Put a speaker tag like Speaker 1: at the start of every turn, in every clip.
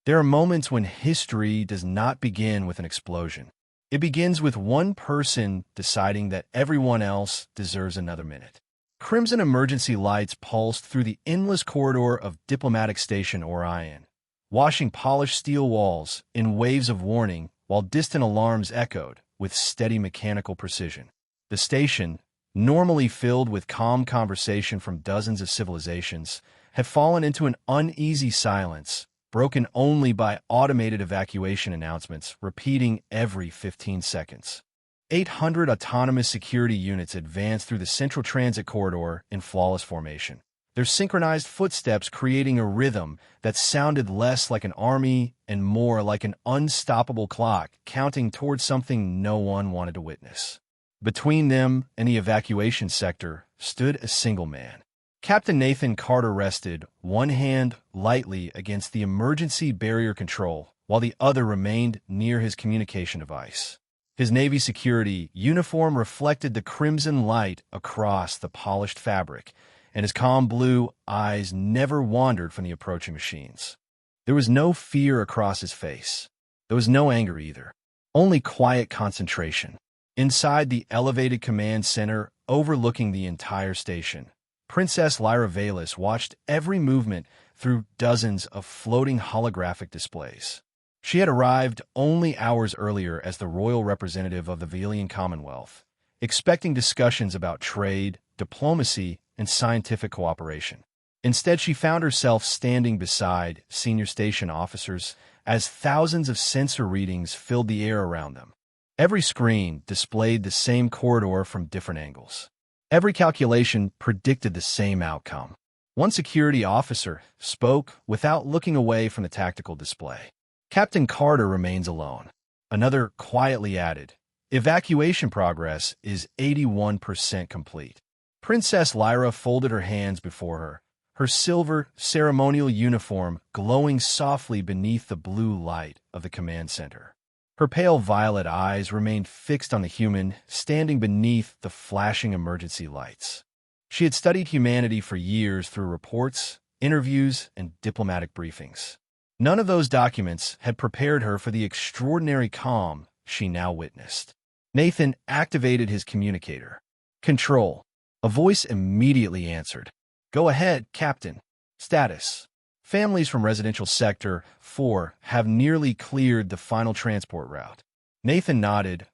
Speaker 1: There are moments when history does not begin with an explosion. It begins with one person deciding that everyone else deserves another minute. Crimson emergency lights pulsed through the endless corridor of Diplomatic Station Orion, washing polished steel walls in waves of warning while distant alarms echoed with steady mechanical precision. The station, normally filled with calm conversation from dozens of civilizations, had fallen into an uneasy silence, broken only by automated evacuation announcements repeating every 15 seconds. 800 autonomous security units advanced through the central transit corridor in flawless formation, their synchronized footsteps creating a rhythm that sounded less like an army and more like an unstoppable clock counting towards something no one wanted to witness. Between them and the evacuation sector stood a single man. Captain Nathan Carter rested, one hand lightly against the emergency barrier control, while the other remained near his communication device. His Navy security uniform reflected the crimson light across the polished fabric, and his calm blue eyes never wandered from the approaching machines. There was no fear across his face. There was no anger either, only quiet concentration. Inside the elevated command center overlooking the entire station, Princess Lyra Vallis watched every movement through dozens of floating holographic displays. She had arrived only hours earlier as the royal representative of the Velian Commonwealth, expecting discussions about trade, diplomacy, and scientific cooperation. Instead, she found herself standing beside senior station officers as thousands of sensor readings filled the air around them. Every screen displayed the same corridor from different angles. Every calculation predicted the same outcome. One security officer spoke without looking away from the tactical display. Captain Carter remains alone. Another quietly added, "Evacuation progress is 81% complete." Princess Lyra folded her hands before her, her silver ceremonial uniform glowing softly beneath the blue light of the command center. Her pale violet eyes remained fixed on the human standing beneath the flashing emergency lights. She had studied humanity for years through reports, interviews, and diplomatic briefings. None of those documents had prepared her for the extraordinary calm she now witnessed. Nathan activated his communicator. "Control." A voice immediately answered. "Go ahead, Captain. Status. Families from Residential Sector 4 have nearly cleared the final transport route." Nathan nodded,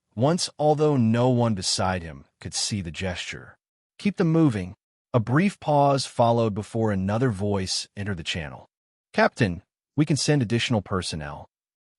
Speaker 1: although no one beside him could see the gesture. "Keep them moving." A brief pause followed before another voice entered the channel. "Captain, we can send additional personnel."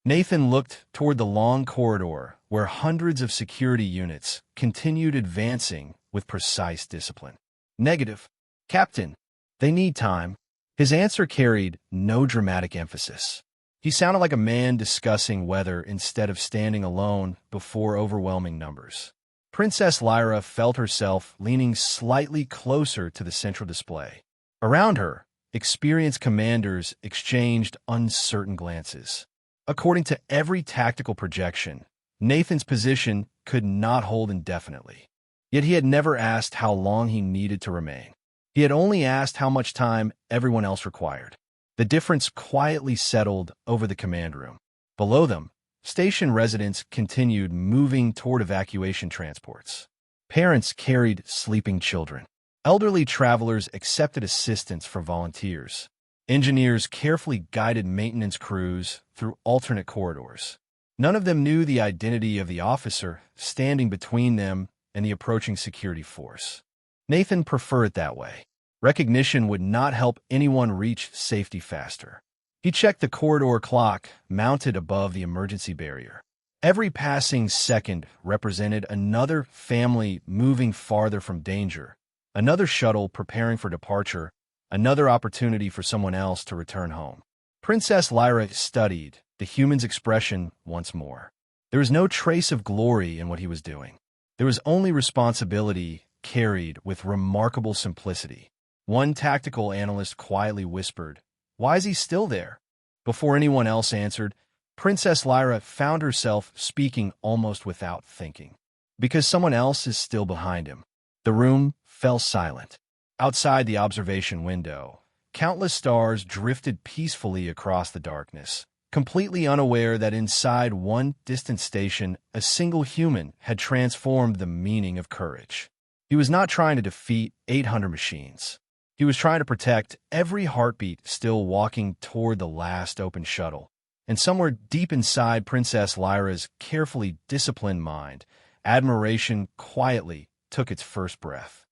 Speaker 1: Nathan looked toward the long corridor where hundreds of security units continued advancing with precise discipline. "Negative. Captain, they need time." His answer carried no dramatic emphasis. He sounded like a man discussing weather instead of standing alone before overwhelming numbers. Princess Lyra felt herself leaning slightly closer to the central display. Around her, experienced commanders exchanged uncertain glances. According to every tactical projection, Nathan's position could not hold indefinitely. Yet he had never asked how long he needed to remain. He had only asked how much time everyone else required. The difference quietly settled over the command room. Below them, station residents continued moving toward evacuation transports. Parents carried sleeping children. Elderly travelers accepted assistance from volunteers. Engineers carefully guided maintenance crews through alternate corridors. None of them knew the identity of the officer standing between them and the approaching security force. Nathan preferred it that way. Recognition would not help anyone reach safety faster. He checked the corridor clock mounted above the emergency barrier. Every passing second represented another family moving farther from danger, another shuttle preparing for departure, another opportunity for someone else to return home. Princess Lyra studied the human's expression once more. There was no trace of glory in what he was doing. There was only responsibility carried with remarkable simplicity. One tactical analyst quietly whispered, "Why is he still there?" Before anyone else answered, Princess Lyra found herself speaking almost without thinking. "Because someone else is still behind him." The room fell silent. Outside the observation window, countless stars drifted peacefully across the darkness, completely unaware that inside one distant station, a single human had transformed the meaning of courage. He was not trying to defeat 800 machines. He was trying to protect every heartbeat still walking toward the last open shuttle. And somewhere deep inside Princess Lyra's carefully disciplined mind, admiration quietly took its first breath.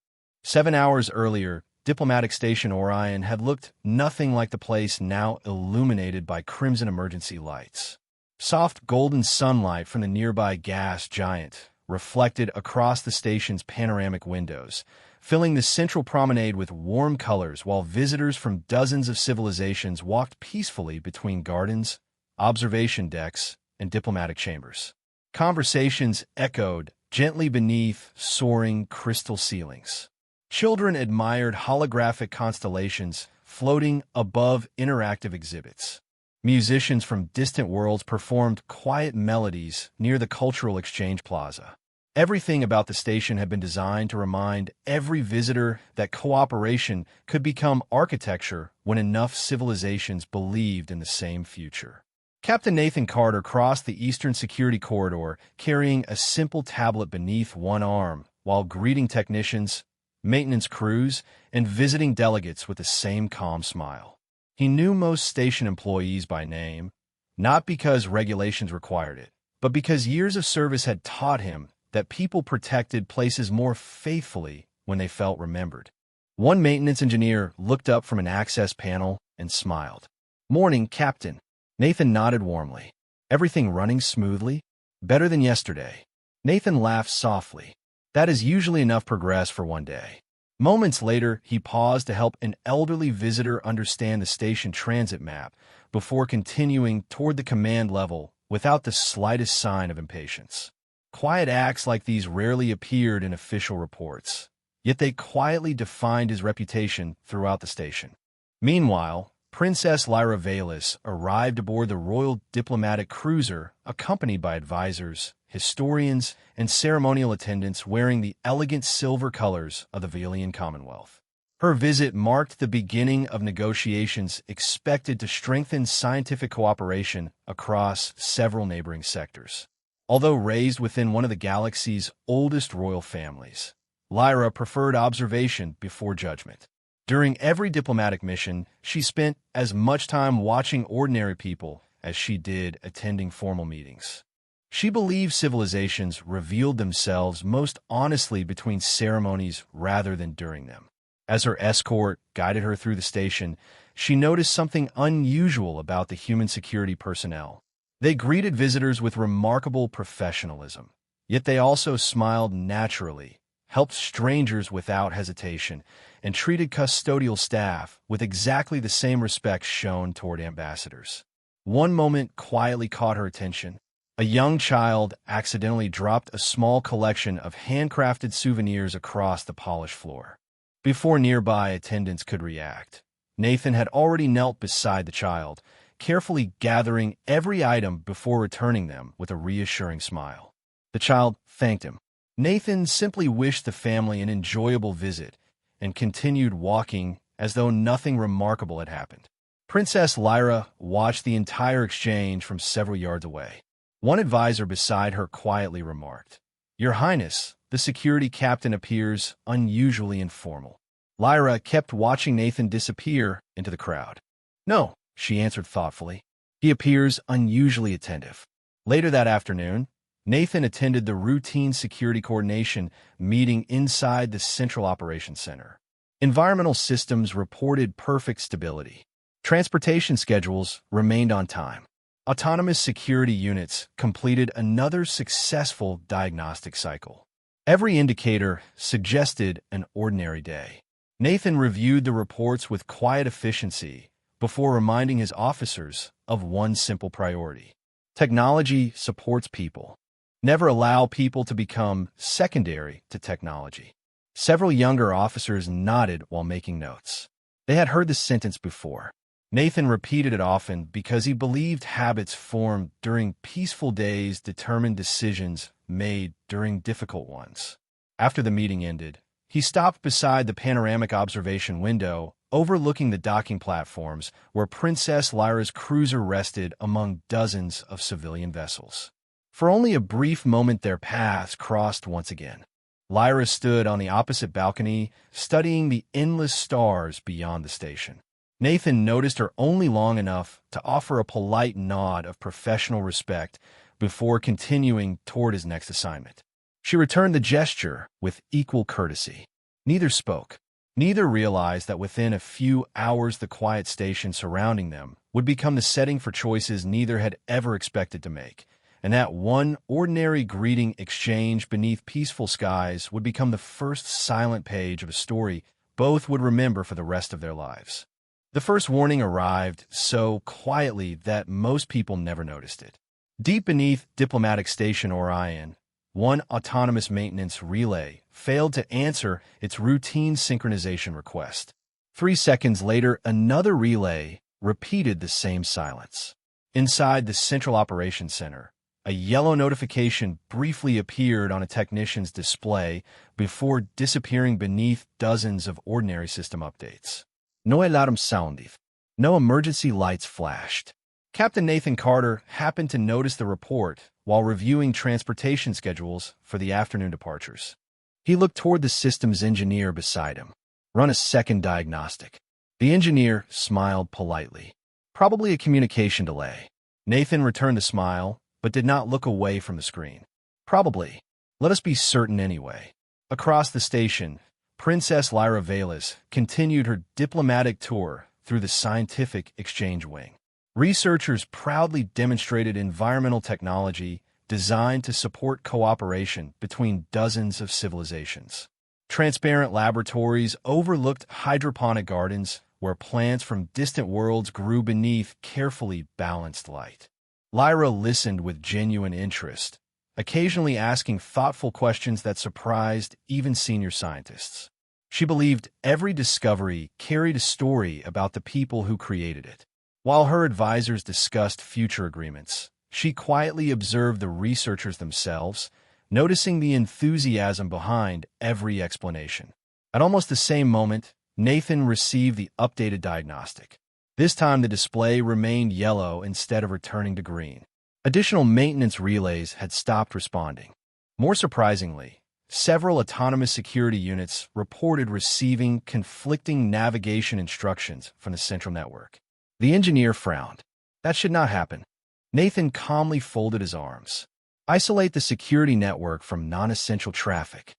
Speaker 1: 7 hours earlier, Diplomatic Station Orion had looked nothing like the place now illuminated by crimson emergency lights. Soft golden sunlight from the nearby gas giant reflected across the station's panoramic windows, filling the central promenade with warm colors while visitors from dozens of civilizations walked peacefully between gardens, observation decks, and diplomatic chambers. Conversations echoed gently beneath soaring crystal ceilings. Children admired holographic constellations floating above interactive exhibits. Musicians from distant worlds performed quiet melodies near the Cultural Exchange Plaza. Everything about the station had been designed to remind every visitor that cooperation could become architecture when enough civilizations believed in the same future. Captain Nathan Carter crossed the Eastern Security Corridor carrying a simple tablet beneath one arm while greeting technicians, maintenance crews, and visiting delegates with the same calm smile. He knew most station employees by name, not because regulations required it, but because years of service had taught him that people protected places more faithfully when they felt remembered. One maintenance engineer looked up from an access panel and smiled. "Morning, Captain." Nathan nodded warmly. "Everything running smoothly? Better than yesterday." Nathan laughed softly. That is usually enough progress for one day. Moments later, he paused to help an elderly visitor understand the station transit map before continuing toward the command level without the slightest sign of impatience. Quiet acts like these rarely appeared in official reports, yet they quietly defined his reputation throughout the station. Meanwhile, Princess Lyra Valis arrived aboard the Royal Diplomatic Cruiser, accompanied by advisors, historians, and ceremonial attendants wearing the elegant silver colors of the Vailian Commonwealth. Her visit marked the beginning of negotiations expected to strengthen scientific cooperation across several neighboring sectors. Although raised within one of the galaxy's oldest royal families, Lyra preferred observation before judgment. During every diplomatic mission, she spent as much time watching ordinary people as she did attending formal meetings. She believed civilizations revealed themselves most honestly between ceremonies rather than during them. As her escort guided her through the station, she noticed something unusual about the human security personnel. They greeted visitors with remarkable professionalism, yet they also smiled naturally, helped strangers without hesitation, and treated custodial staff with exactly the same respect shown toward ambassadors. One moment quietly caught her attention. A young child accidentally dropped a small collection of handcrafted souvenirs across the polished floor. Before nearby attendants could react, Nathan had already knelt beside the child, carefully gathering every item before returning them with a reassuring smile. The child thanked him. Nathan simply wished the family an enjoyable visit and continued walking as though nothing remarkable had happened. Princess Lyra watched the entire exchange from several yards away. One advisor beside her quietly remarked, "Your Highness, the security captain appears unusually informal." Lyra kept watching Nathan disappear into the crowd. "No," she answered thoughtfully. "He appears unusually attentive." Later that afternoon, Nathan attended the routine security coordination meeting inside the Central Operations Center. Environmental systems reported perfect stability. Transportation schedules remained on time. Autonomous security units completed another successful diagnostic cycle. Every indicator suggested an ordinary day. Nathan reviewed the reports with quiet efficiency before reminding his officers of one simple priority. Technology supports people. Never allow people to become secondary to technology. Several younger officers nodded while making notes. They had heard the sentence before. Nathan repeated it often because he believed habits formed during peaceful days determined decisions made during difficult ones. After the meeting ended, He stopped beside the panoramic observation window, overlooking the docking platforms where Princess Lyra's cruiser rested among dozens of civilian vessels. For only a brief moment their paths crossed once again. Lyra stood on the opposite balcony, studying the endless stars beyond the station. Nathan noticed her only long enough to offer a polite nod of professional respect before continuing toward his next assignment. She returned the gesture with equal courtesy. Neither spoke. Neither realized that within a few hours the quiet station surrounding them would become the setting for choices neither had ever expected to make, and that one ordinary greeting exchange beneath peaceful skies would become the first silent page of a story both would remember for the rest of their lives. The first warning arrived so quietly that most people never noticed it. Deep beneath Diplomatic Station Orion, one autonomous maintenance relay failed to answer its routine synchronization request. 3 seconds later, another relay repeated the same silence. Inside the Central Operations Center, a yellow notification briefly appeared on a technician's display before disappearing beneath dozens of ordinary system updates. No alarm sounded. No emergency lights flashed. Captain Nathan Carter happened to notice the report while reviewing transportation schedules for the afternoon departures. He looked toward the systems engineer beside him. Run a second diagnostic. The engineer smiled politely. Probably a communication delay. Nathan returned the smile, but did not look away from the screen. Probably. Let us be certain anyway. Across the station, Princess Lyra Velas continued her diplomatic tour through the Scientific Exchange Wing. Researchers proudly demonstrated environmental technology designed to support cooperation between dozens of civilizations. Transparent laboratories overlooked hydroponic gardens where plants from distant worlds grew beneath carefully balanced light. Lyra listened with genuine interest, occasionally asking thoughtful questions that surprised even senior scientists. She believed every discovery carried a story about the people who created it. While her advisors discussed future agreements, she quietly observed the researchers themselves, noticing the enthusiasm behind every explanation. At almost the same moment, Nathan received the updated diagnostic. This time the display remained yellow instead of returning to green. Additional maintenance relays had stopped responding. More surprisingly, several autonomous security units reported receiving conflicting navigation instructions from the central network. The engineer frowned. That should not happen. Nathan calmly folded his arms. Isolate the security network from non-essential traffic.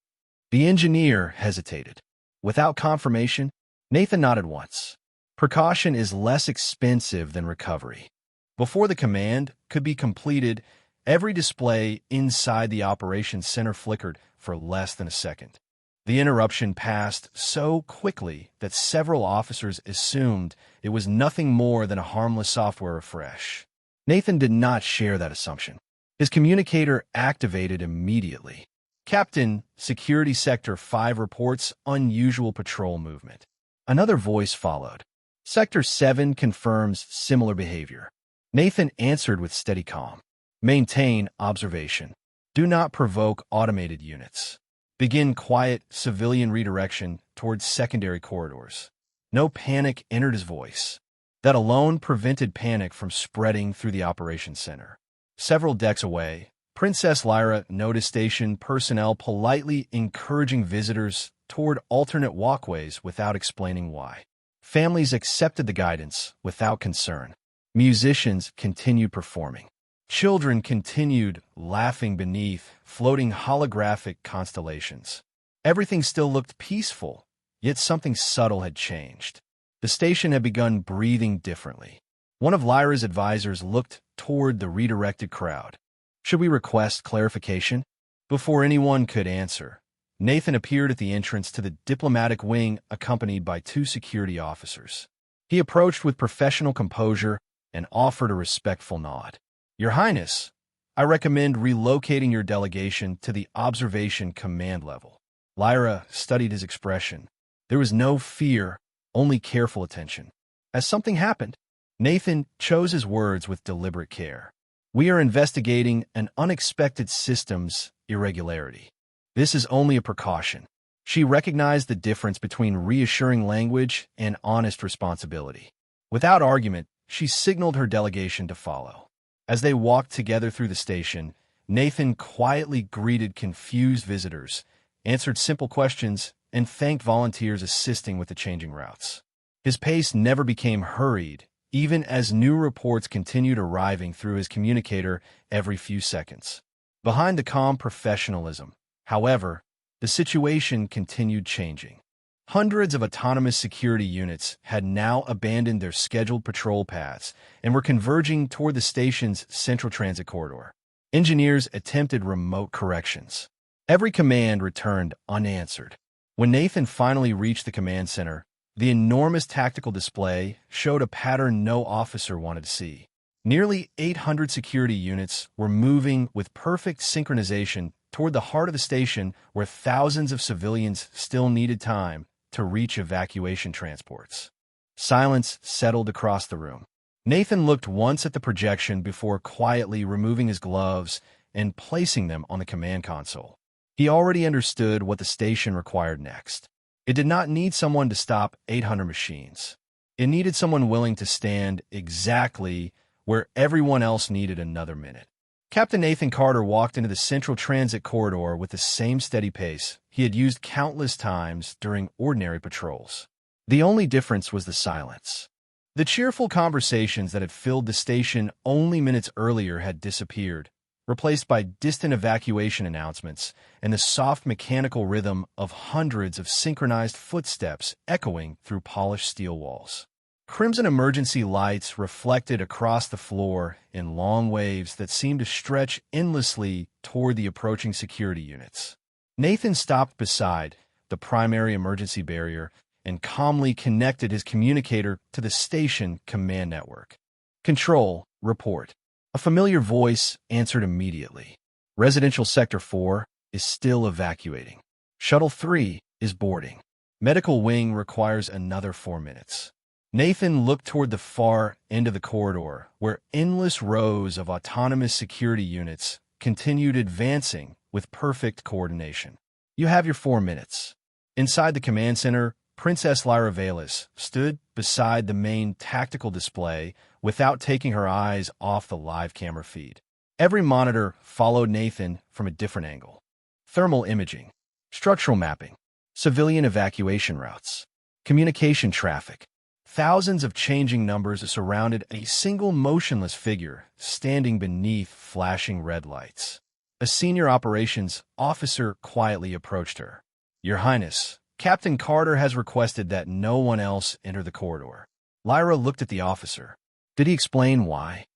Speaker 1: The engineer hesitated. Without confirmation, Nathan nodded once. Precaution is less expensive than recovery. Before the command could be completed, every display inside the operations center flickered for less than a second. The interruption passed so quickly that several officers assumed it was nothing more than a harmless software refresh. Nathan did not share that assumption. His communicator activated immediately. Captain, Security Sector 5 reports unusual patrol movement. Another voice followed. Sector 7 confirms similar behavior. Nathan answered with steady calm. Maintain observation. Do not provoke automated units. Begin quiet civilian redirection towards secondary corridors. No panic entered his voice. That alone prevented panic from spreading through the operations center. Several decks away, Princess Lyra noticed station personnel politely encouraging visitors toward alternate walkways without explaining why. Families accepted the guidance without concern. Musicians continued performing. Children continued laughing beneath floating holographic constellations. Everything still looked peaceful, yet something subtle had changed. The station had begun breathing differently. One of Lyra's advisors looked toward the redirected crowd. Should we request clarification? Before anyone could answer, Nathan appeared at the entrance to the diplomatic wing accompanied by 2 security officers. He approached with professional composure and offered a respectful nod. Your Highness, I recommend relocating your delegation to the observation command level. Lyra studied his expression. There was no fear, only careful attention. As something happened, Nathan chose his words with deliberate care. We are investigating an unexpected systems irregularity. This is only a precaution. She recognized the difference between reassuring language and honest responsibility. Without argument, she signaled her delegation to follow. As they walked together through the station, Nathan quietly greeted confused visitors, answered simple questions, and thanked volunteers assisting with the changing routes. His pace never became hurried, even as new reports continued arriving through his communicator every few seconds. Behind the calm professionalism, however, the situation continued changing. Hundreds of autonomous security units had now abandoned their scheduled patrol paths and were converging toward the station's central transit corridor. Engineers attempted remote corrections. Every command returned unanswered. When Nathan finally reached the command center, the enormous tactical display showed a pattern no officer wanted to see. Nearly 800 security units were moving with perfect synchronization toward the heart of the station where thousands of civilians still needed time to reach evacuation transports. Silence settled across the room. Nathan looked once at the projection before quietly removing his gloves and placing them on the command console. He already understood what the station required next. It did not need someone to stop 800 machines. It needed someone willing to stand exactly where everyone else needed another minute. Captain Nathan Carter walked into the central transit corridor with the same steady pace he had used countless times during ordinary patrols. The only difference was the silence. The cheerful conversations that had filled the station only minutes earlier had disappeared, replaced by distant evacuation announcements and the soft mechanical rhythm of hundreds of synchronized footsteps echoing through polished steel walls. Crimson emergency lights reflected across the floor in long waves that seemed to stretch endlessly toward the approaching security units. Nathan stopped beside the primary emergency barrier and calmly connected his communicator to the station command network. "Control, report." A familiar voice answered immediately. "Residential Sector 4 is still evacuating. Shuttle 3 is boarding. Medical wing requires another 4 minutes." Nathan looked toward the far end of the corridor, where endless rows of autonomous security units continued advancing with perfect coordination. "You have your 4 minutes." Inside the command center, Princess Lyra Velis stood beside the main tactical display without taking her eyes off the live camera feed. Every monitor followed Nathan from a different angle. Thermal imaging, structural mapping, civilian evacuation routes, communication traffic. Thousands of changing numbers surrounded a single motionless figure standing beneath flashing red lights. A senior operations officer quietly approached her. "Your Highness, Captain Carter has requested that no one else enter the corridor." Lyra looked at the officer. Did he explain why?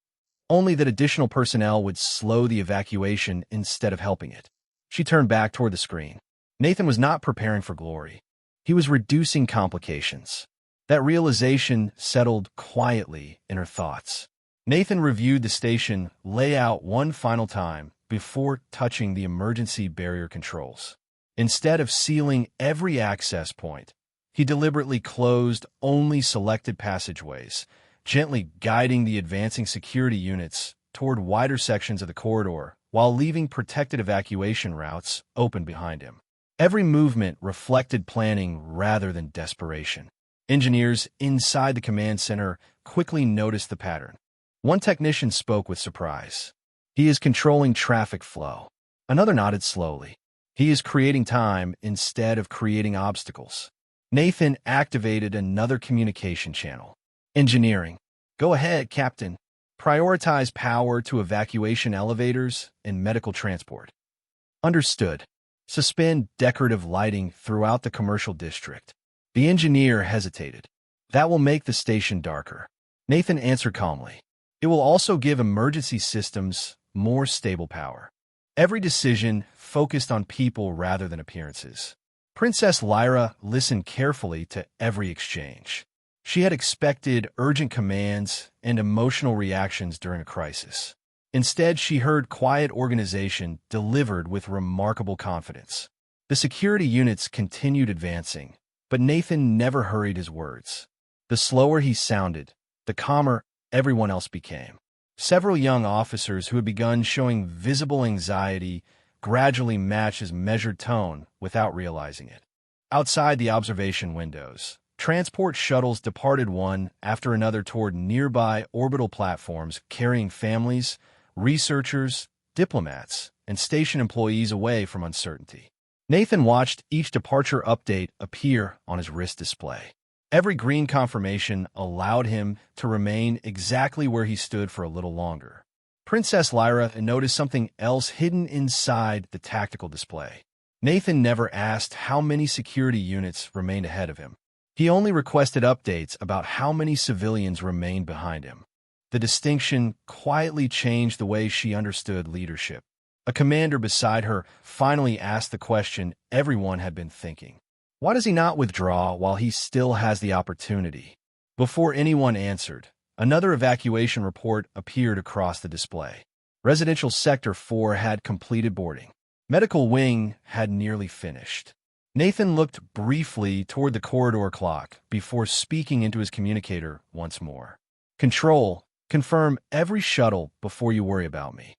Speaker 1: Only that additional personnel would slow the evacuation instead of helping it. She turned back toward the screen. Nathan was not preparing for glory. He was reducing complications. That realization settled quietly in her thoughts. Nathan reviewed the station layout one final time before touching the emergency barrier controls. Instead of sealing every access point, he deliberately closed only selected passageways, gently guiding the advancing security units toward wider sections of the corridor while leaving protected evacuation routes open behind him. Every movement reflected planning rather than desperation. Engineers inside the command center quickly noticed the pattern. One technician spoke with surprise. "He is controlling traffic flow." Another nodded slowly. "He is creating time instead of creating obstacles." Nathan activated another communication channel. "Engineering. Go ahead, Captain. Prioritize power to evacuation elevators and medical transport." "Understood. Suspend decorative lighting throughout the commercial district." The engineer hesitated. "That will make the station darker." Nathan answered calmly. "It will also give emergency systems more stable power." Every decision focused on people rather than appearances. Princess Lyra listened carefully to every exchange. She had expected urgent commands and emotional reactions during a crisis. Instead, she heard quiet organization delivered with remarkable confidence. The security units continued advancing, but Nathan never hurried his words. The slower he sounded, the calmer everyone else became. Several young officers who had begun showing visible anxiety gradually matched his measured tone without realizing it. Outside the observation windows, transport shuttles departed one after another toward nearby orbital platforms, carrying families, researchers, diplomats, and station employees away from uncertainty. Nathan watched each departure update appear on his wrist display. Every green confirmation allowed him to remain exactly where he stood for a little longer. Princess Lyra noticed something else hidden inside the tactical display. Nathan never asked how many security units remained ahead of him. He only requested updates about how many civilians remained behind him. The distinction quietly changed the way she understood leadership. A commander beside her finally asked the question everyone had been thinking. Why does he not withdraw while he still has the opportunity? Before anyone answered, another evacuation report appeared across the display. Residential Sector 4 had completed boarding. Medical Wing had nearly finished. Nathan looked briefly toward the corridor clock before speaking into his communicator once more. Control, confirm every shuttle before you worry about me.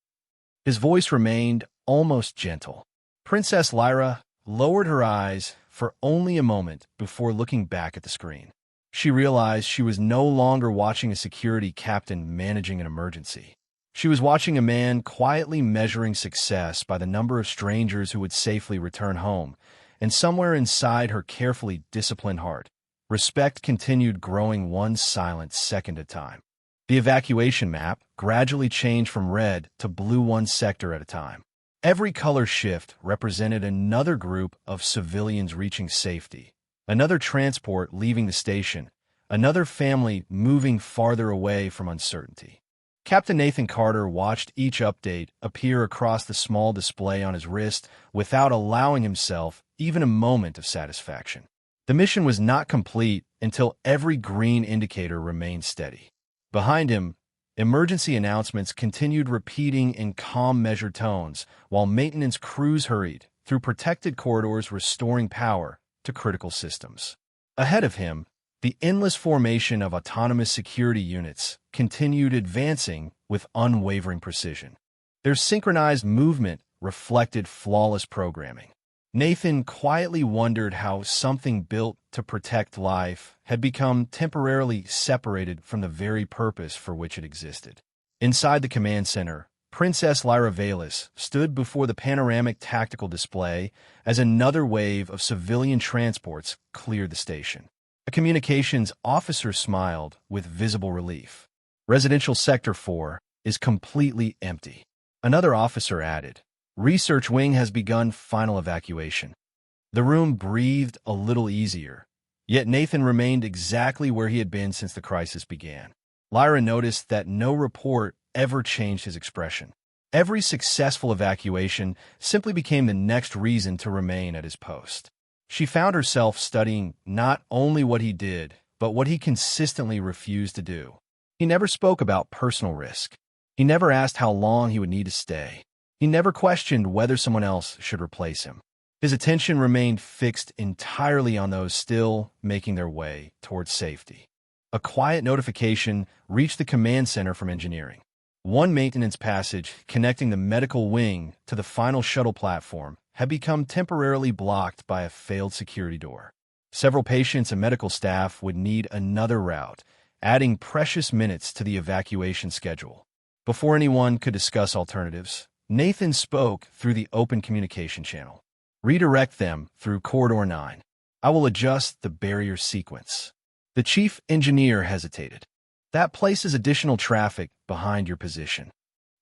Speaker 1: His voice remained almost gentle. Princess Lyra lowered her eyes for only a moment before looking back at the screen. She realized she was no longer watching a security captain managing an emergency. She was watching a man quietly measuring success by the number of strangers who would safely return home, and somewhere inside her carefully disciplined heart, respect continued growing one silent second at a time. The evacuation map gradually changed from red to blue one sector at a time. Every color shift represented another group of civilians reaching safety, another transport leaving the station, another family moving farther away from uncertainty. Captain Nathan Carter watched each update appear across the small display on his wrist without allowing himself even a moment of satisfaction. The mission was not complete until every green indicator remained steady. Behind him, emergency announcements continued repeating in calm, measured tones, while maintenance crews hurried through protected corridors restoring power to critical systems. Ahead of him, the endless formation of autonomous security units continued advancing with unwavering precision. Their synchronized movement reflected flawless programming. Nathan quietly wondered how something built to protect life had become temporarily separated from the very purpose for which it existed. Inside the command center, Princess Lyra Velis stood before the panoramic tactical display as another wave of civilian transports cleared the station. A communications officer smiled with visible relief. Residential Sector 4 is completely empty. Another officer added, Research Wing has begun final evacuation. The room breathed a little easier, yet Nathan remained exactly where he had been since the crisis began. Lyra noticed that no report ever changed his expression. Every successful evacuation simply became the next reason to remain at his post. She found herself studying not only what he did, but what he consistently refused to do. He never spoke about personal risk. He never asked how long he would need to stay. He never questioned whether someone else should replace him. His attention remained fixed entirely on those still making their way towards safety. A quiet notification reached the command center from engineering. One maintenance passage connecting the medical wing to the final shuttle platform had become temporarily blocked by a failed security door. Several patients and medical staff would need another route, adding precious minutes to the evacuation schedule. Before anyone could discuss alternatives, Nathan spoke through the open communication channel. Redirect them through Corridor 9. I will adjust the barrier sequence. The chief engineer hesitated. That places additional traffic behind your position.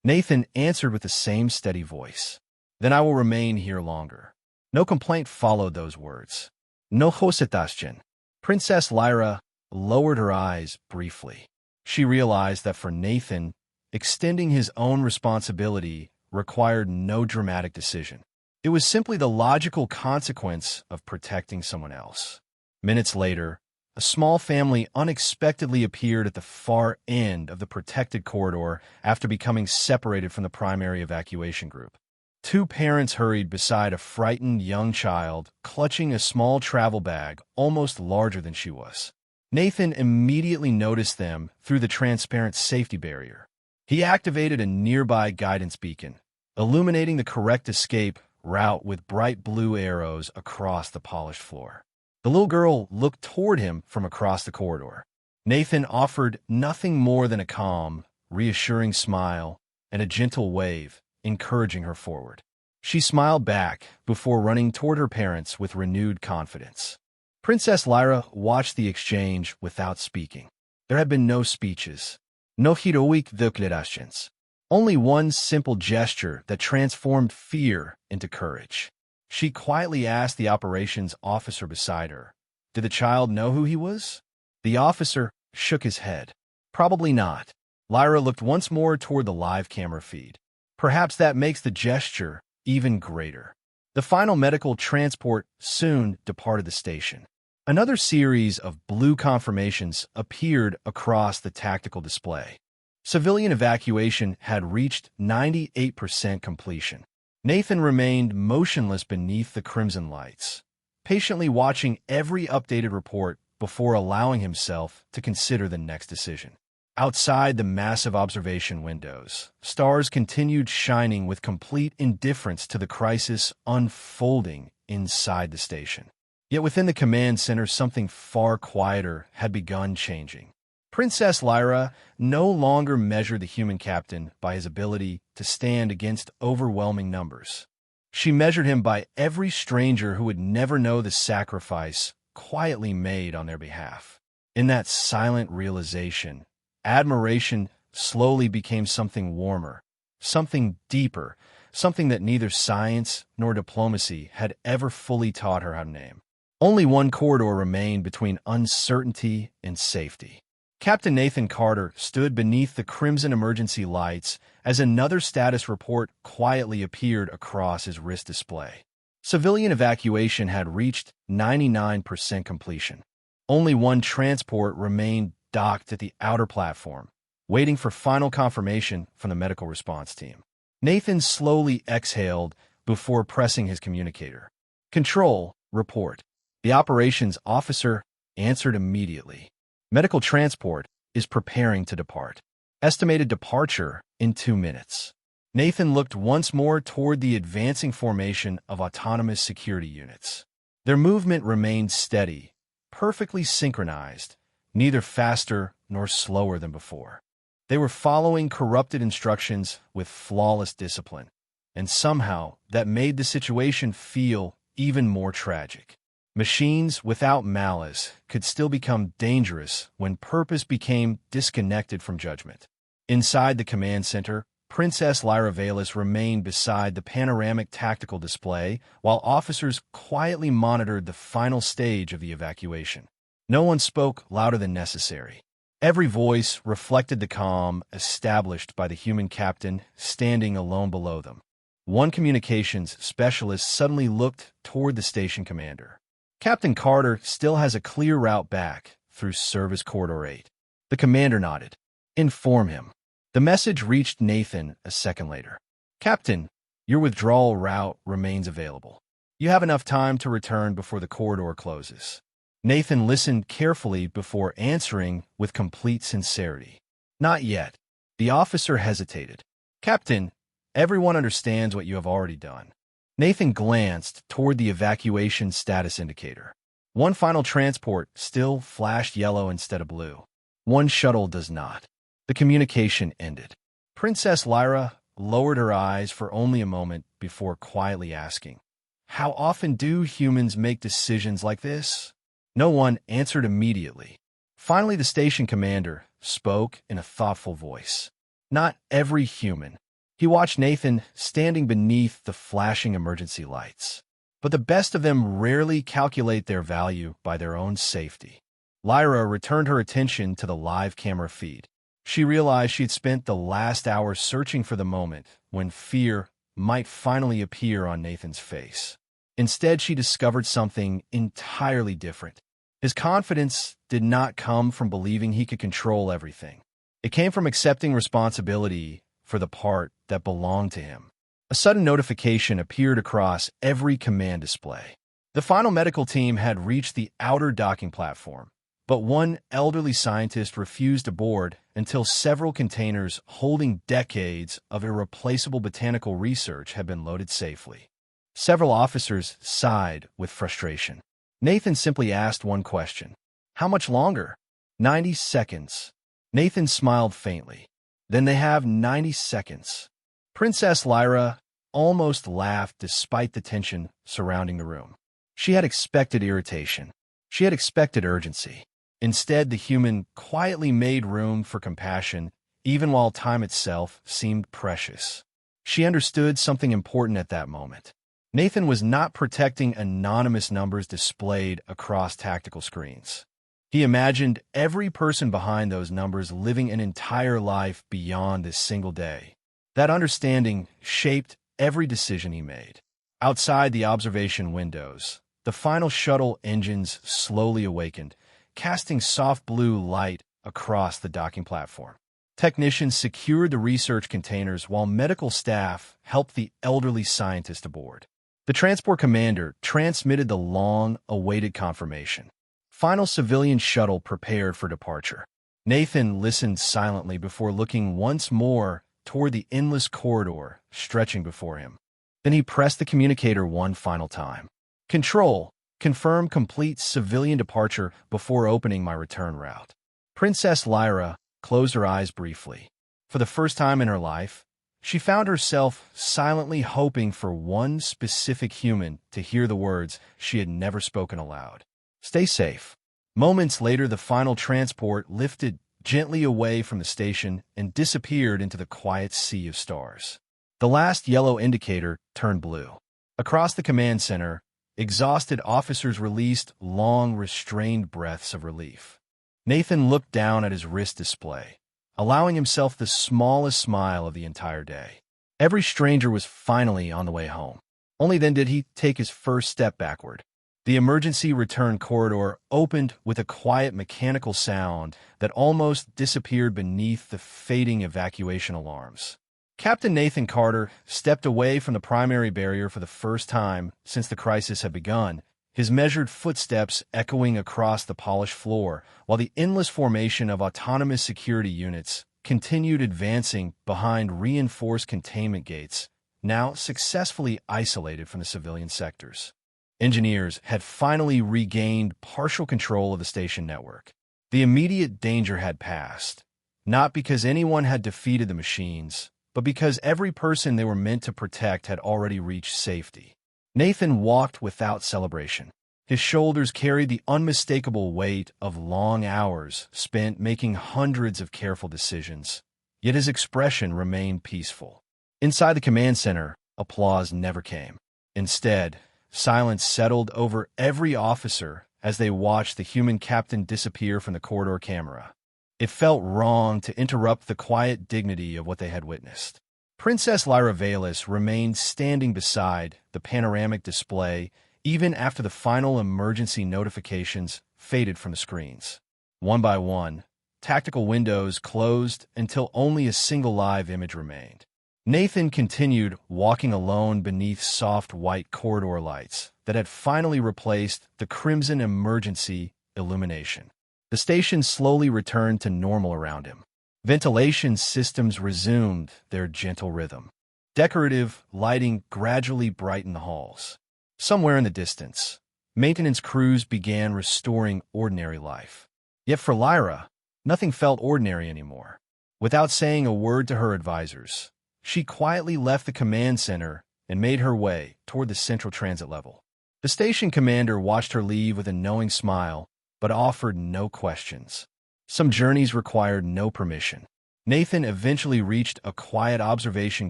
Speaker 1: Nathan answered with the same steady voice. Then I will remain here longer. No complaint followed those words. No hositashin. Princess Lyra lowered her eyes briefly. She realized that for Nathan, extending his own responsibility required no dramatic decision. It was simply the logical consequence of protecting someone else. Minutes later, a small family unexpectedly appeared at the far end of the protected corridor after becoming separated from the primary evacuation group. Two parents hurried beside a frightened young child, clutching a small travel bag almost larger than she was. Nathan immediately noticed them through the transparent safety barrier. He activated a nearby guidance beacon, illuminating the correct escape route with bright blue arrows across the polished floor. The little girl looked toward him from across the corridor. Nathan offered nothing more than a calm, reassuring smile and a gentle wave, encouraging her forward. She smiled back before running toward her parents with renewed confidence. Princess Lyra watched the exchange without speaking. There had been no speeches, no heroic declarations, only one simple gesture that transformed fear into courage. She quietly asked the operations officer beside her, "Did the child know who he was?" The officer shook his head. "Probably not." Lyra looked once more toward the live camera feed. Perhaps that makes the gesture even greater. The final medical transport soon departed the station. Another series of blue confirmations appeared across the tactical display. Civilian evacuation had reached 98% completion. Nathan remained motionless beneath the crimson lights, patiently watching every updated report before allowing himself to consider the next decision. Outside the massive observation windows, stars continued shining with complete indifference to the crisis unfolding inside the station. Yet within the command center, something far quieter had begun changing. Princess Lyra no longer measured the human captain by his ability to stand against overwhelming numbers. She measured him by every stranger who would never know the sacrifice quietly made on their behalf. In that silent realization, admiration slowly became something warmer, something deeper, something that neither science nor diplomacy had ever fully taught her how to name. Only one corridor remained between uncertainty and safety. Captain Nathan Carter stood beneath the crimson emergency lights as another status report quietly appeared across his wrist display. Civilian evacuation had reached 99% completion. Only one transport remained docked at the outer platform, waiting for final confirmation from the medical response team. Nathan slowly exhaled before pressing his communicator. "Control, report." The operations officer answered immediately. "Medical transport is preparing to depart. Estimated departure in 2 minutes." Nathan looked once more toward the advancing formation of autonomous security units. Their movement remained steady, perfectly synchronized, neither faster nor slower than before. They were following corrupted instructions with flawless discipline, and somehow that made the situation feel even more tragic. Machines without malice could still become dangerous when purpose became disconnected from judgment. Inside the command center, Princess Lyra Velis remained beside the panoramic tactical display while officers quietly monitored the final stage of the evacuation. No one spoke louder than necessary. Every voice reflected the calm established by the human captain standing alone below them. One communications specialist suddenly looked toward the station commander. "Captain Carter still has a clear route back through Service Corridor 8. The commander nodded. "Inform him." The message reached Nathan a second later. "Captain, your withdrawal route remains available. You have enough time to return before the corridor closes." Nathan listened carefully before answering with complete sincerity. "Not yet." The officer hesitated. "Captain, everyone understands what you have already done." Nathan glanced toward the evacuation status indicator. One final transport still flashed yellow instead of blue. One shuttle does not. The communication ended. Princess Lyra lowered her eyes for only a moment before quietly asking, "How often do humans make decisions like this?" No one answered immediately. Finally, the station commander spoke in a thoughtful voice. "Not every human." He watched Nathan standing beneath the flashing emergency lights. "But the best of them rarely calculate their value by their own safety." Lyra returned her attention to the live camera feed. She realized she'd spent the last hour searching for the moment when fear might finally appear on Nathan's face. Instead, she discovered something entirely different. His confidence did not come from believing he could control everything. It came from accepting responsibility for the part that belonged to him. A sudden notification appeared across every command display. The final medical team had reached the outer docking platform, but one elderly scientist refused to board until several containers holding decades of irreplaceable botanical research had been loaded safely. Several officers sighed with frustration. Nathan simply asked one question. How much longer? 90 seconds. Nathan smiled faintly. Then they have 90 seconds. Princess Lyra almost laughed despite the tension surrounding the room. She had expected irritation. She had expected urgency. Instead, the human quietly made room for compassion, even while time itself seemed precious. She understood something important at that moment. Nathan was not protecting anonymous numbers displayed across tactical screens. He imagined every person behind those numbers living an entire life beyond this single day. That understanding shaped every decision he made. Outside the observation windows, the final shuttle engines slowly awakened, casting soft blue light across the docking platform. Technicians secured the research containers while medical staff helped the elderly scientist aboard. The transport commander transmitted the long-awaited confirmation. Final civilian shuttle prepared for departure. Nathan listened silently before looking once more toward the endless corridor stretching before him. Then he pressed the communicator one final time. Control, confirm complete civilian departure before opening my return route. Princess Lyra closed her eyes briefly. For the first time in her life, she found herself silently hoping for one specific human to hear the words she had never spoken aloud. Stay safe. Moments later, the final transport lifted gently away from the station and disappeared into the quiet sea of stars. The last yellow indicator turned blue. Across the command center, exhausted officers released long, restrained breaths of relief. Nathan looked down at his wrist display, allowing himself the smallest smile of the entire day. Every stranger was finally on the way home. Only then did he take his first step backward. The emergency return corridor opened with a quiet mechanical sound that almost disappeared beneath the fading evacuation alarms. Captain Nathan Carter stepped away from the primary barrier for the first time since the crisis had begun, his measured footsteps echoing across the polished floor, while the endless formation of autonomous security units continued advancing behind reinforced containment gates, now successfully isolated from the civilian sectors. Engineers had finally regained partial control of the station network. The immediate danger had passed, not because anyone had defeated the machines, but because every person they were meant to protect had already reached safety. Nathan walked without celebration. His shoulders carried the unmistakable weight of long hours spent making hundreds of careful decisions, yet his expression remained peaceful. Inside the command center, applause never came. Instead, silence settled over every officer as they watched the human captain disappear from the corridor camera. It felt wrong to interrupt the quiet dignity of what they had witnessed. Princess Lyra Vallis remained standing beside the panoramic display even after the final emergency notifications faded from the screens. One by one, tactical windows closed until only a single live image remained. Nathan continued walking alone beneath soft white corridor lights that had finally replaced the crimson emergency illumination. The station slowly returned to normal around him. Ventilation systems resumed their gentle rhythm. Decorative lighting gradually brightened the halls. Somewhere in the distance, maintenance crews began restoring ordinary life. Yet for Lyra, nothing felt ordinary anymore. Without saying a word to her advisors, she quietly left the command center and made her way toward the central transit level. The station commander watched her leave with a knowing smile, but offered no questions. Some journeys required no permission. Nathan eventually reached a quiet observation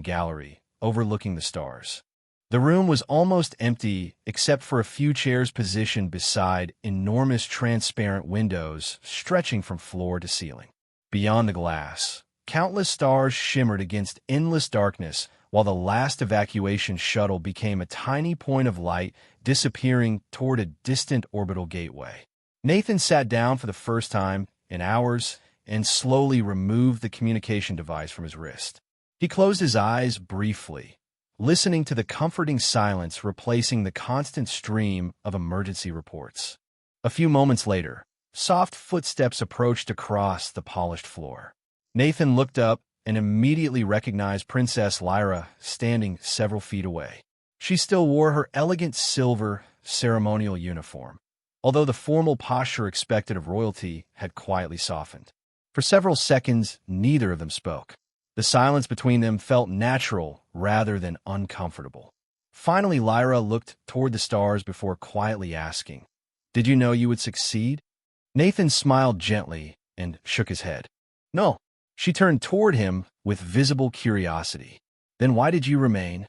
Speaker 1: gallery overlooking the stars. The room was almost empty except for a few chairs positioned beside enormous transparent windows stretching from floor to ceiling. Beyond the glass, countless stars shimmered against endless darkness, while the last evacuation shuttle became a tiny point of light disappearing toward a distant orbital gateway. Nathan sat down for the first time in hours and slowly removed the communication device from his wrist. He closed his eyes briefly, listening to the comforting silence replacing the constant stream of emergency reports. A few moments later, soft footsteps approached across the polished floor. Nathan looked up and immediately recognized Princess Lyra standing several feet away. She still wore her elegant silver ceremonial uniform, although the formal posture expected of royalty had quietly softened. For several seconds, neither of them spoke. The silence between them felt natural rather than uncomfortable. Finally, Lyra looked toward the stars before quietly asking, "Did you know you would succeed?" Nathan smiled gently and shook his head. "No." She turned toward him with visible curiosity. "Then why did you remain?"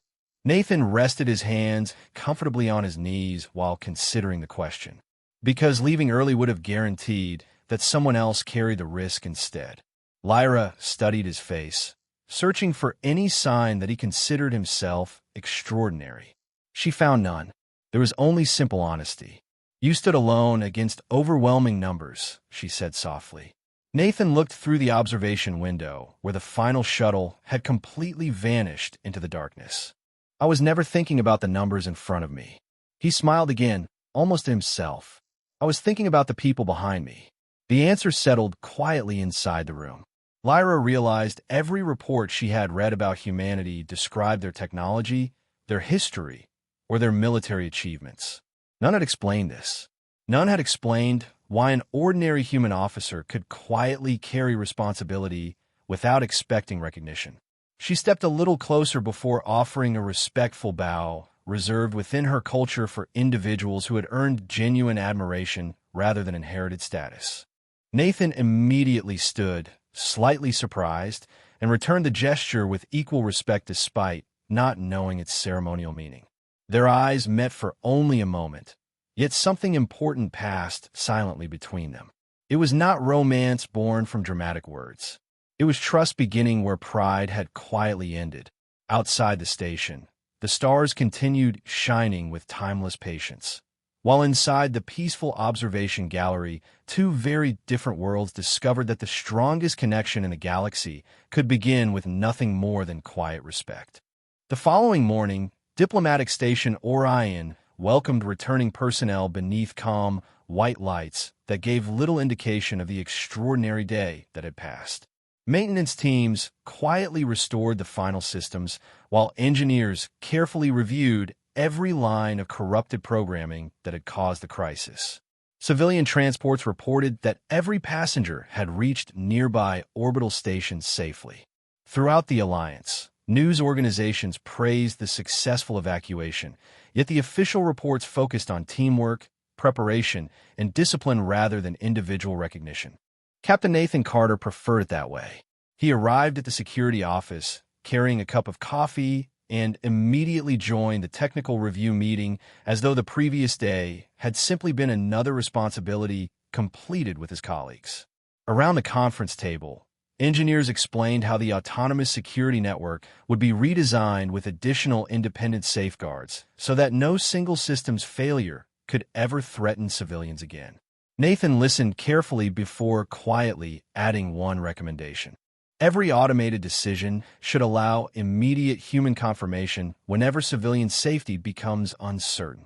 Speaker 1: Nathan rested his hands comfortably on his knees while considering the question. "Because leaving early would have guaranteed that someone else carried the risk instead." Lyra studied his face, searching for any sign that he considered himself extraordinary. She found none. There was only simple honesty. "You stood alone against overwhelming numbers," she said softly. Nathan looked through the observation window, where the final shuttle had completely vanished into the darkness. "I was never thinking about the numbers in front of me." He smiled again, almost to himself. "I was thinking about the people behind me." The answer settled quietly inside the room. Lyra realized every report she had read about humanity described their technology, their history, or their military achievements. None had explained this. None had explained why an ordinary human officer could quietly carry responsibility without expecting recognition. She stepped a little closer before offering a respectful bow, reserved within her culture for individuals who had earned genuine admiration rather than inherited status. Nathan immediately stood, slightly surprised, and returned the gesture with equal respect despite not knowing its ceremonial meaning. Their eyes met for only a moment, yet something important passed silently between them. It was not romance born from dramatic words. It was trust beginning where pride had quietly ended. Outside the station, the stars continued shining with timeless patience, while inside the peaceful observation gallery, two very different worlds discovered that the strongest connection in the galaxy could begin with nothing more than quiet respect. The following morning, Diplomatic Station Orion welcomed returning personnel beneath calm, white lights that gave little indication of the extraordinary day that had passed. Maintenance teams quietly restored the final systems, while engineers carefully reviewed every line of corrupted programming that had caused the crisis. Civilian transports reported that every passenger had reached nearby orbital stations safely. Throughout the Alliance, news organizations praised the successful evacuation, yet the official reports focused on teamwork, preparation, and discipline rather than individual recognition. Captain Nathan Carter preferred it that way. He arrived at the security office, carrying a cup of coffee, and immediately joined the technical review meeting as though the previous day had simply been another responsibility completed with his colleagues. Around the conference table, engineers explained how the autonomous security network would be redesigned with additional independent safeguards so that no single system's failure could ever threaten civilians again. Nathan listened carefully before quietly adding one recommendation. Every automated decision should allow immediate human confirmation whenever civilian safety becomes uncertain.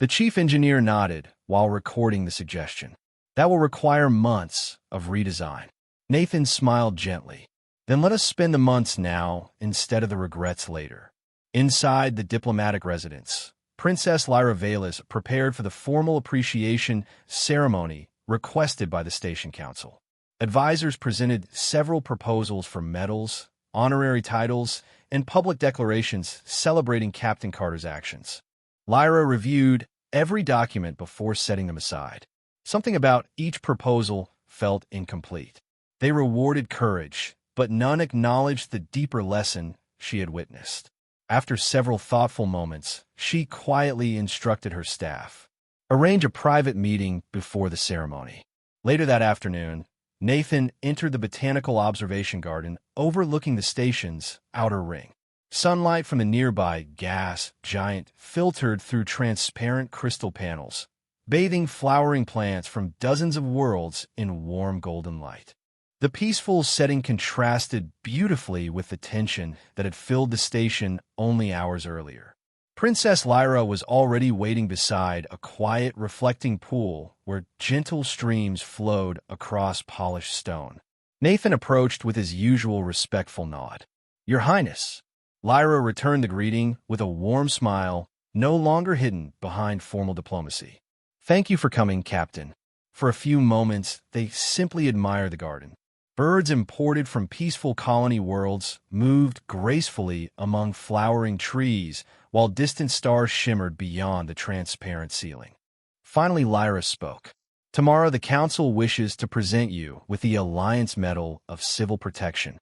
Speaker 1: The chief engineer nodded while recording the suggestion. That will require months of redesign. Nathan smiled gently. Then let us spend the months now instead of the regrets later. Inside the diplomatic residence, Princess Lyra Velis prepared for the formal appreciation ceremony requested by the Station Council. Advisors presented several proposals for medals, honorary titles, and public declarations celebrating Captain Carter's actions. Lyra reviewed every document before setting them aside. Something about each proposal felt incomplete. They rewarded courage, but none acknowledged the deeper lesson she had witnessed. After several thoughtful moments, she quietly instructed her staff. Arrange a private meeting before the ceremony. Later that afternoon, Nathan entered the botanical observation garden overlooking the station's outer ring. Sunlight from the nearby gas giant filtered through transparent crystal panels, bathing flowering plants from dozens of worlds in warm golden light. The peaceful setting contrasted beautifully with the tension that had filled the station only hours earlier. Princess Lyra was already waiting beside a quiet, reflecting pool where gentle streams flowed across polished stone. Nathan approached with his usual respectful nod. "Your Highness." Lyra returned the greeting with a warm smile, no longer hidden behind formal diplomacy. "Thank you for coming, Captain." For a few moments, they simply admired the garden. Birds imported from peaceful colony worlds moved gracefully among flowering trees, while distant stars shimmered beyond the transparent ceiling. Finally, Lyra spoke. "Tomorrow, the Council wishes to present you with the Alliance Medal of Civil Protection."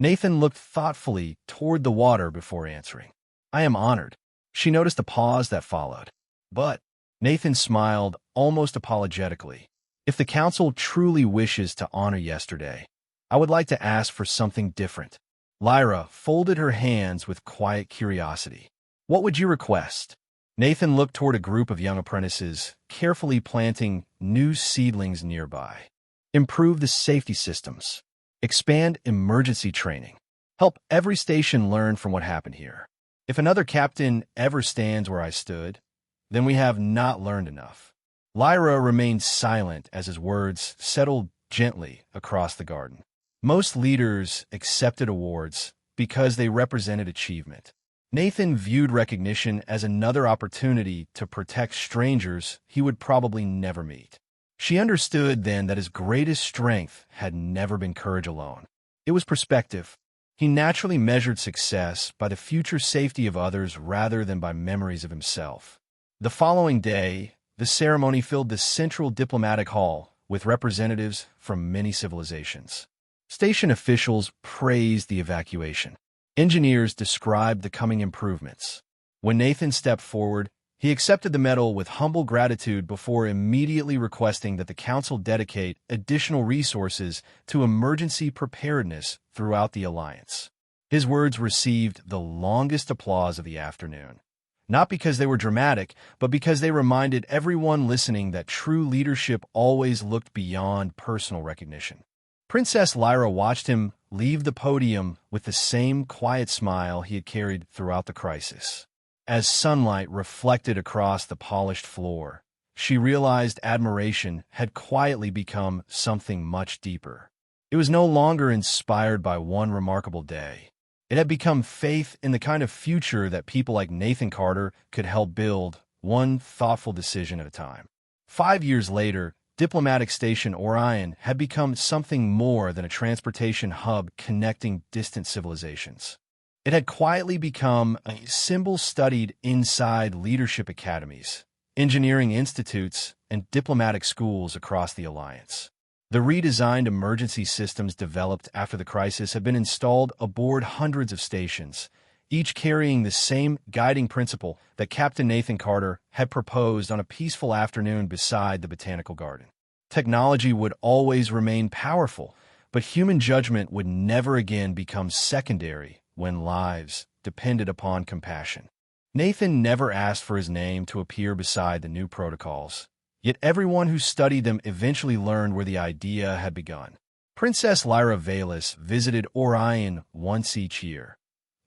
Speaker 1: Nathan looked thoughtfully toward the water before answering. "I am honored." She noticed a pause that followed. "But," Nathan smiled almost apologetically, "if the Council truly wishes to honor yesterday, I would like to ask for something different." Lyra folded her hands with quiet curiosity. "What would you request?" Nathan looked toward a group of young apprentices, carefully planting new seedlings nearby. "Improve the safety systems. Expand emergency training. Help every station learn from what happened here. If another captain ever stands where I stood, then we have not learned enough." Lyra remained silent as his words settled gently across the garden. Most leaders accepted awards because they represented achievement. Nathan viewed recognition as another opportunity to protect strangers he would probably never meet. She understood then that his greatest strength had never been courage alone. It was perspective. He naturally measured success by the future safety of others rather than by memories of himself. The following day, the ceremony filled the central diplomatic hall with representatives from many civilizations. Station officials praised the evacuation. Engineers described the coming improvements. When Nathan stepped forward, he accepted the medal with humble gratitude before immediately requesting that the Council dedicate additional resources to emergency preparedness throughout the Alliance. His words received the longest applause of the afternoon. Not because they were dramatic, but because they reminded everyone listening that true leadership always looked beyond personal recognition. Princess Lyra watched him leave the podium with the same quiet smile he had carried throughout the crisis. As sunlight reflected across the polished floor, she realized admiration had quietly become something much deeper. It was no longer inspired by one remarkable day. It had become faith in the kind of future that people like Nathan Carter could help build, one thoughtful decision at a time. 5 years later, Diplomatic Station Orion had become something more than a transportation hub connecting distant civilizations. It had quietly become a symbol studied inside leadership academies, engineering institutes, and diplomatic schools across the Alliance. The redesigned emergency systems developed after the crisis had been installed aboard hundreds of stations, each carrying the same guiding principle that Captain Nathan Carter had proposed on a peaceful afternoon beside the botanical garden. Technology would always remain powerful, but human judgment would never again become secondary when lives depended upon compassion. Nathan never asked for his name to appear beside the new protocols, yet everyone who studied them eventually learned where the idea had begun. Princess Lyra Valis visited Orion once each year,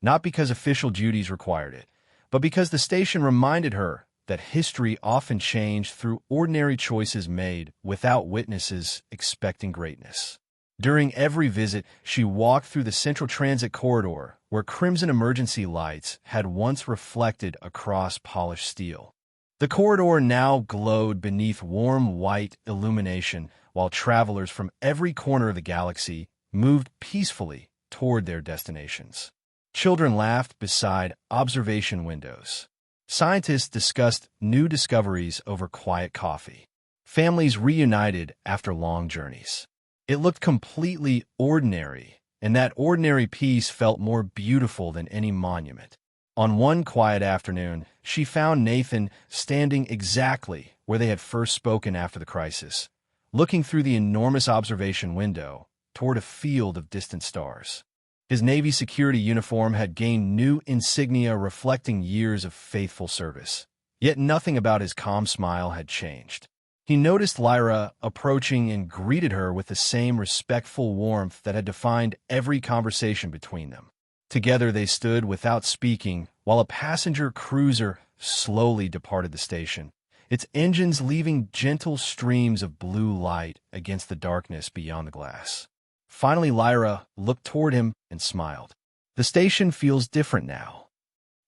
Speaker 1: not because official duties required it, but because the station reminded her that history often changed through ordinary choices made without witnesses expecting greatness. During every visit, she walked through the central transit corridor where crimson emergency lights had once reflected across polished steel. The corridor now glowed beneath warm white illumination while travelers from every corner of the galaxy moved peacefully toward their destinations. Children laughed beside observation windows. Scientists discussed new discoveries over quiet coffee. Families reunited after long journeys. It looked completely ordinary, and that ordinary peace felt more beautiful than any monument. On one quiet afternoon, she found Nathan standing exactly where they had first spoken after the crisis, looking through the enormous observation window toward a field of distant stars. His Navy security uniform had gained new insignia reflecting years of faithful service, yet nothing about his calm smile had changed. He noticed Lyra approaching and greeted her with the same respectful warmth that had defined every conversation between them. Together they stood without speaking while a passenger cruiser slowly departed the station, its engines leaving gentle streams of blue light against the darkness beyond the glass. Finally, Lyra looked toward him and smiled. The station feels different now.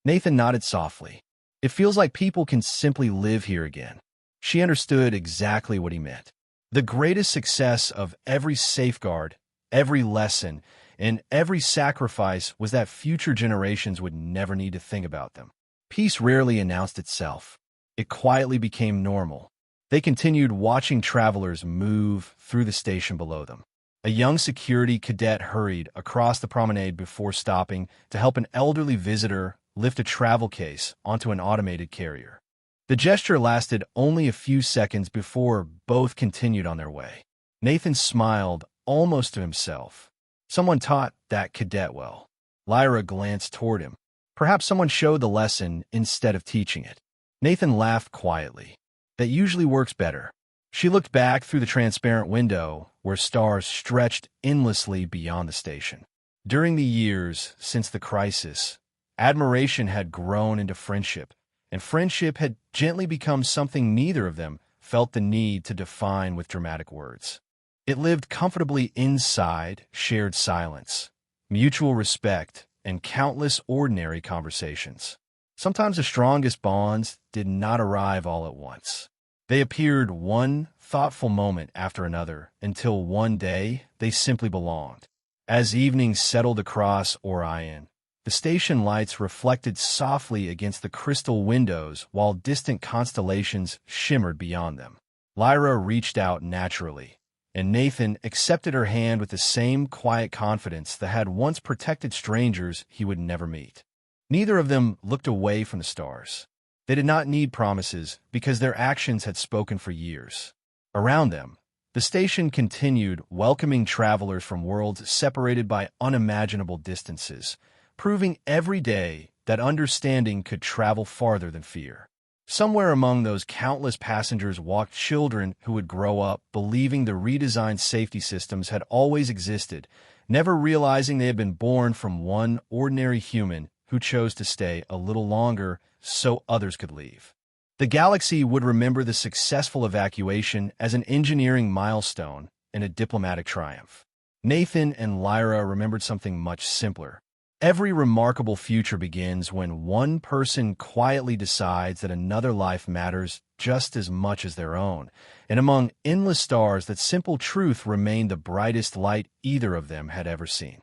Speaker 1: Nathan nodded softly. It feels like people can simply live here again. She understood exactly what he meant. The greatest success of every safeguard, every lesson, and every sacrifice was that future generations would never need to think about them. Peace rarely announced itself. It quietly became normal. They continued watching travelers move through the station below them. A young security cadet hurried across the promenade before stopping to help an elderly visitor lift a travel case onto an automated carrier. The gesture lasted only a few seconds before both continued on their way. Nathan smiled almost to himself. Someone taught that cadet well. Lyra glanced toward him. Perhaps someone showed the lesson instead of teaching it. Nathan laughed quietly. That usually works better. She looked back through the transparent window where stars stretched endlessly beyond the station. During the years since the crisis, admiration had grown into friendship, and friendship had gently become something neither of them felt the need to define with dramatic words. It lived comfortably inside shared silence, mutual respect, and countless ordinary conversations. Sometimes the strongest bonds did not arrive all at once. They appeared one thoughtful moment after another until one day they simply belonged. As evening settled across Orion, the station lights reflected softly against the crystal windows while distant constellations shimmered beyond them. Lyra reached out naturally, and Nathan accepted her hand with the same quiet confidence that had once protected strangers he would never meet. Neither of them looked away from the stars. They did not need promises because their actions had spoken for years. Around them, the station continued welcoming travelers from worlds separated by unimaginable distances, proving every day that understanding could travel farther than fear. Somewhere among those countless passengers walked children who would grow up believing the redesigned safety systems had always existed, never realizing they had been born from one ordinary human who chose to stay a little longer so others could leave. The galaxy would remember the successful evacuation as an engineering milestone and a diplomatic triumph. Nathan and Lyra remembered something much simpler. Every remarkable future begins when one person quietly decides that another life matters just as much as their own, and among endless stars that simple truth remained the brightest light either of them had ever seen.